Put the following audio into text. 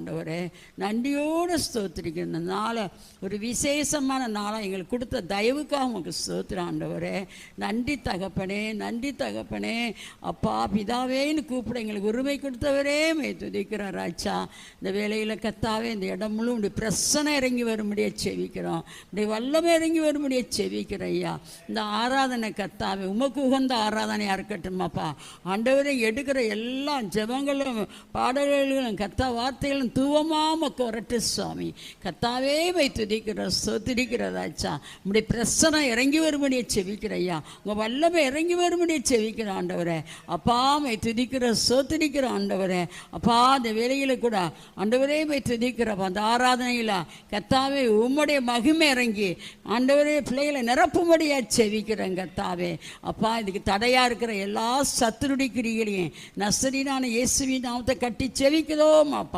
ஆண்டவரே. நன்றியோடு ஸ்தோத்திரிக்கிறேன். இந்த நாளை ஒரு விசேஷமான நாளாக எங்களுக்கு கொடுத்த தயவுக்காக உங்களுக்கு ஸ்தோத்திரம் ஆண்டவரே. நன்றி தகப்பனே, நன்றி தகப்பனே. அப்பா பிதாவேன்னு கூப்பிட எங்களுக்கு உரிமை கொடுத்தவரே மே துதிக்கிறோம் ராஜா. இந்த வேலையில் கத்தாவே இந்த இடம் முழு இப்படி பிரசனை இறங்கி வரும்படியே செவிக்கிறோம், இப்படி வல்லமை இறங்கி வரும்படியே செவிக்கிறோம் ஐயா. இந்த ஆராதனை கத்தாவே உமக்கு உகந்த ஆராதனையாக இருக்கட்டுமாப்பா ஆண்டவரே. எடுக்கிற எல்லா ஜெபங்களும் பாடல்களும் கத்தா வார்த்தைகளும் தூவமாமக்கு வரட்டு சுவாமி. கத்தாவே வை துதிக்கிற சொத்திரிக்கிற ராஜா. இப்படி பிரசனை இறங்கி வரும்படியே செவிக்கிற ஐயா. உங்கள் வல்லமை இறங்கி வரும்படியே செவிக்கிற ஆண்டவரே. அப்பா மை துதிக்கிற சொத்திரிக்கிற ஆண்டவரே. அப்பா அந்த வேலையில் கூட ஆண்டவரே மை துதிக்கிறப்ப அந்த ஆராதனையில் கத்தாவே உம்முடைய மகிமை இறங்கி ஆண்டவரே பிள்ளைகளை நிரப்பும்படியாக செவிக்கிறேன் கத்தாவே. அப்பா இதுக்கு தடையாக இருக்கிற எல்லா சத்துருடி கிரிகளையும் நசரீனான இயேசுவின் நாமத்தை கட்டி செவிக்கிறோம் அப்பா.